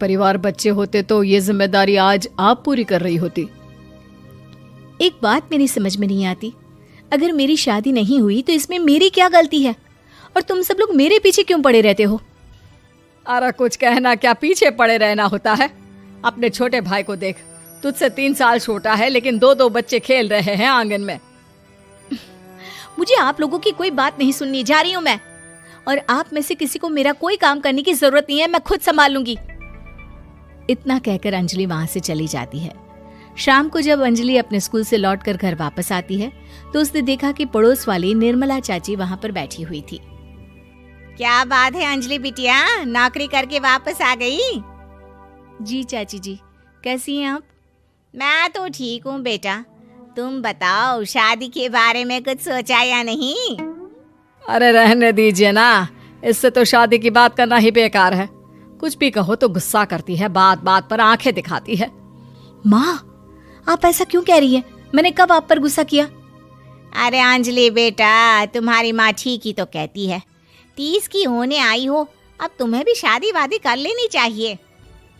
परिवार बच्चे होते तो ये जिम्मेदारी आज आप पूरी कर रही होती। एक बात मेरी समझ में नहीं आती, अगर मेरी शादी नहीं हुई तो इसमें मेरी क्या गलती है और तुम सब लोग मेरे पीछे क्यों पड़े रहते हो? अरे कुछ कहना क्या, पीछे पड़े रहना होता है। अपने छोटे भाई को देख, तुझसे 3 साल छोटा है लेकिन 2 बच्चे खेल रहे हैं आंगन में। मुझे आप लोगों की कोई बात नहीं सुननी, जा रही हूं मैं। और आप में से किसी को मेरा कोई काम करने की जरूरत नहीं है, मैं खुद संभाल लूंगी। इतना कहकर अंजलि वहां से चली जाती है। शाम को जब अंजलि अपने स्कूल से लौटकर घर वापस आती है तो उसने देखा कि पड़ोस वाली निर्मला चाची वहां पर बैठी हुई थी। क्या बात है अंजलि बिटिया, नौकरी करके वापस आ गई? जी चाची जी, कैसी हैं आप? मैं तो ठीक हूँ बेटा, तुम बताओ शादी के बारे में कुछ सोचा या नहीं? अरे रहने दीजिए ना, इससे तो शादी की बात करना ही बेकार है। कुछ भी कहो तो गुस्सा करती है, बात बात पर आंखें दिखाती है। माँ, आप ऐसा क्यों कह रही हैं? मैंने कब आप पर गुस्सा किया? अरे अंजलि बेटा, तुम्हारी माँ ठीक ही तो कहती है। 30 की होने आई हो, अब तुम्हें भी शादी वादी कर लेनी चाहिए।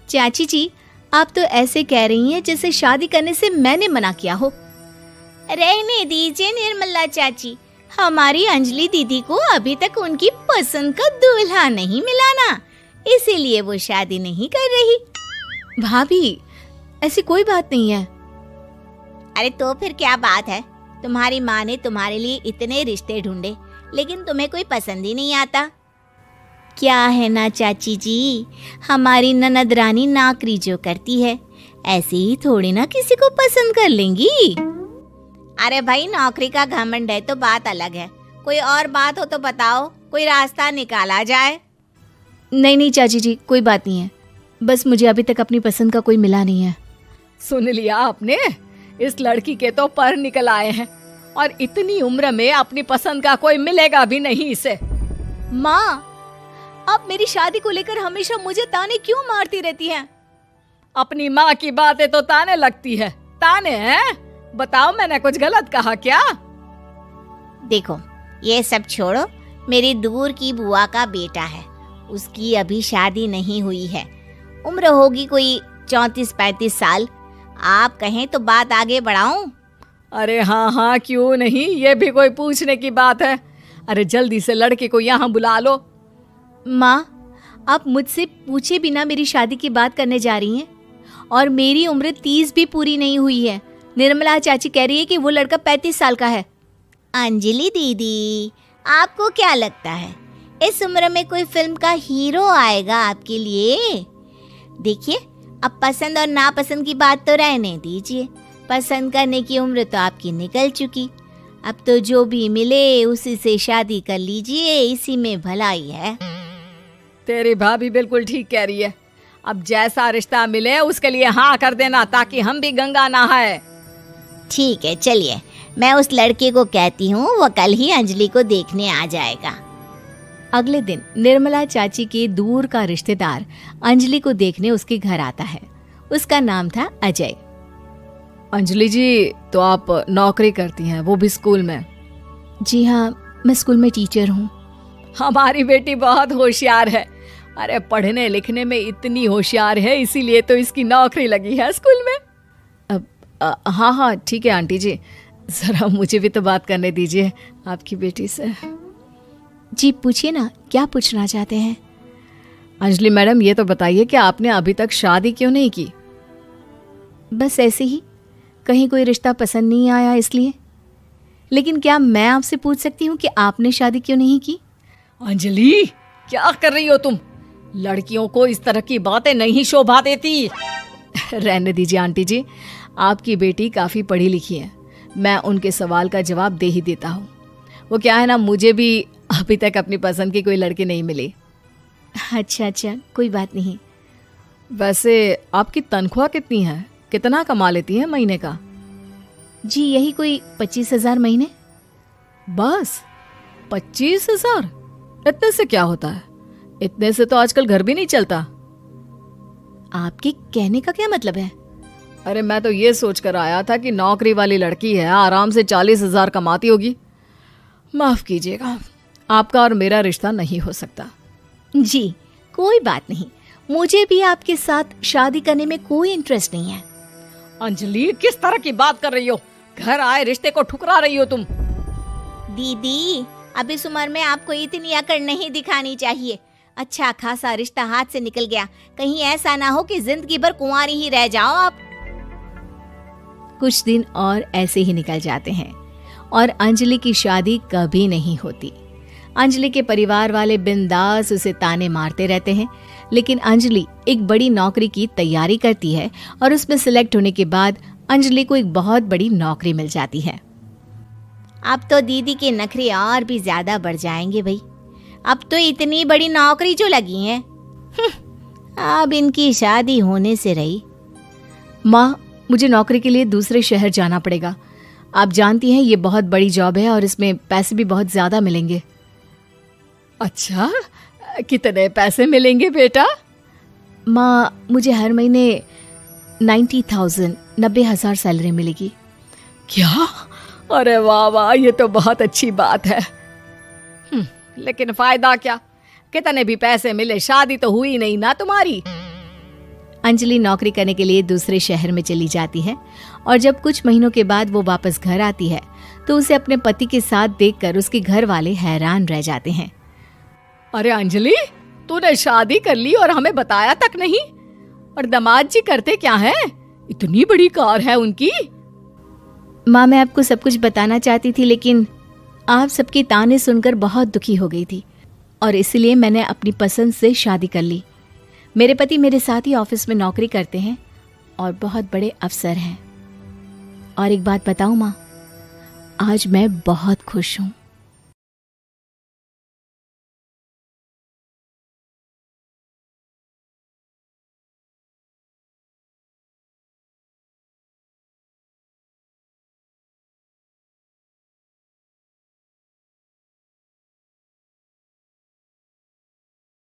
चाची जी, आप तो ऐसे कह रही हैं जैसे शादी करने से मैंने मना किया हो। रहने दीजिए निर्मला चाची, हमारी अंजलि दीदी को अभी तक उनकी पसंद का दूल्हा नहीं मिला ना, इसीलिए वो शादी नहीं कर रही। भाभी, ऐसी कोई बात नहीं है। अरे तो फिर क्या बात है? तुम्हारी माँ ने तुम्हारे लिए इतने रिश्ते ढूंढे लेकिन तुम्हें कोई पसंद ही नहीं आता। क्या है ना चाची जी, हमारी ननद रानी नौकरी जो करती है ऐसे ही थोड़ी ना किसी को पसंद कर लेंगी। अरे भाई, नौकरी का घमंड है तो बात अलग है, कोई और बात हो तो बताओ, कोई रास्ता निकाला जाए। नहीं चाची जी, कोई बात नहीं है, बस मुझे अभी तक अपनी पसंद का कोई मिला नहीं है। सुन लिया आपने, इस लड़की के तो पर निकल आए हैं और इतनी उम्र में अपनी पसंद का कोई मिलेगा भी नहीं इसे। माँ, आप मेरी शादी को लेकर हमेशा मुझे ताने क्यों मारती रहती हैं? अपनी माँ की बातें तो ताने लगती है। ताने हैं? बताओ, मैंने कुछ गलत कहा क्या? देखो, ये सब छोड़ो, मेरी दूर की बुआ का बेटा है, उसकी अभी शादी नहीं हुई है, उम्र होगी कोई 34-35 साल। आप कहें तो बात आगे बढ़ाऊं? अरे हाँ, क्यों नहीं, ये भी कोई पूछने की बात है। अरे जल्दी से लड़के को यहाँ बुला लो। माँ, आप मुझसे पूछे बिना मेरी शादी की बात करने जा रही हैं और मेरी उम्र 30 भी पूरी नहीं हुई है। निर्मला चाची कह रही है कि वो लड़का 35 साल का है। अंजलि दीदी, आपको क्या लगता है इस उम्र में कोई फिल्म का हीरो आएगा आपके लिए? देखिए, अब पसंद और नापसंद की बात तो रहने दीजिए, पसंद करने की उम्र तो आपकी निकल चुकी। अब तो जो भी मिले उसी से शादी कर लीजिए, इसी में भलाई है। तेरी भाभी बिल्कुल ठीक कह रही है। अब जैसा रिश्ता मिले उसके लिए हाँ कर देना, ताकि हम भी गंगा नहाए। ठीक है, चलिए मैं उस लड़के को कहती हूँ, वो कल ही अंजलि को देखने आ जाएगा। अगले दिन निर्मला चाची के दूर का रिश्तेदार अंजलि को देखने उसके घर आता है। उसका नाम था अजय। अंजलि जी, तो आप नौकरी करती हैं, वो भी स्कूल में? जी हाँ, मैं स्कूल में टीचर हूँ। हमारी बेटी बहुत होशियार है। अरे पढ़ने लिखने में इतनी होशियार है, इसीलिए तो इसकी नौकरी लगी है स्कूल में। हाँ ठीक है आंटी जी, जरा मुझे भी तो बात करने दीजिए आपकी बेटी से। जी पूछिए ना, क्या पूछना चाहते हैं? अंजलि मैडम, ये तो बताइए कि आपने अभी तक शादी क्यों नहीं की? बस ऐसे ही, कहीं कोई रिश्ता पसंद नहीं आया इसलिए। लेकिन क्या मैं आपसे पूछ सकती हूँ कि आपने शादी क्यों नहीं की? अंजलि, क्या कर रही हो तुम? लड़कियों को इस तरह की बातें नहीं शोभा देती। रहने दीजिए आंटी जी, आपकी बेटी काफ़ी पढ़ी लिखी है, मैं उनके सवाल का जवाब दे ही देता हूँ। वो क्या है ना, मुझे भी अभी तक अपनी पसंद की कोई लड़की नहीं मिली। अच्छा, कोई बात नहीं। वैसे आपकी तनख्वाह कितनी है, कितना कमा लेती हैं महीने का? जी यही कोई 25,000 महीने। बस 25,000? इतने से क्या होता है? इतने से तो आजकल घर भी नहीं चलता। आपके कहने का क्या मतलब है? अरे मैं तो ये सोच कर आया था कि नौकरी वाली लड़की है, आराम से 40,000 कमाती होगी। माफ कीजिएगा, आपका और मेरा रिश्ता नहीं हो सकता। जी कोई बात नहीं, मुझे भी आपके साथ शादी करने में कोई इंटरेस्ट नहीं है। अंजलि, किस तरह की बात कर रही हो? घर आए रिश्ते को ठुकरा रही हो तुम। दीदी, अब इस उम्र में आपको इतनी अकड़ नहीं दिखानी चाहिए। अच्छा खासा रिश्ता हाथ से निकल गया, कहीं ऐसा ना हो कि जिंदगी भर कुंवारी ही रह जाओ आप। कुछ दिन और ऐसे ही निकल जाते हैं और अंजलि की शादी कभी नहीं होती। अंजलि के परिवार वाले बिंदास उसे ताने मारते रहते हैं, लेकिन अंजलि एक बड़ी नौकरी की तैयारी करती है और उसमें सिलेक्ट होने के बाद अंजलि को एक बहुत बड़ी नौकरी मिल जाती है। अब तो दीदी के नखरे और भी ज्यादा बढ़ जाएंगे भाई। अब तो इतनी बड़ी नौकरी जो लगी है, अब इनकी शादी होने से रही। माँ, मुझे नौकरी के लिए दूसरे शहर जाना पड़ेगा। आप जानती हैं ये बहुत बड़ी जॉब है और इसमें पैसे भी बहुत ज्यादा मिलेंगे। अच्छा, कितने पैसे मिलेंगे बेटा? माँ, मुझे हर महीने 90,000 सैलरी मिलेगी। क्या? अरे वाह वाह, ये तो बहुत अच्छी बात है। लेकिन फायदा क्या? कितने भी पैसे मिले, शादी तो हुई नहीं ना तुम्हारी। अंजलि नौकरी करने के लिए दूसरे शहर में चली जाती है और जब कुछ महीनों के बाद वो वापस घर आती है तो उसे अपने पति के साथ देखकर उसके घर वाले हैरान रह जाते हैं। अरे अंजलि, तूने शादी कर ली और हमें बताया तक नहीं। और दामाद जी करते क्या हैं? इतनी बड़ी कार है उनकी। माँ, मैं आपको सब कुछ बताना चाहती थी, लेकिन आप सबके ताने सुनकर बहुत दुखी हो गई थी और इसलिए मैंने अपनी पसंद से शादी कर ली। मेरे पति मेरे साथ ही ऑफिस में नौकरी करते हैं और बहुत बड़े अफसर हैं। और एक बात बताऊं माँ, आज मैं बहुत खुश हूँ।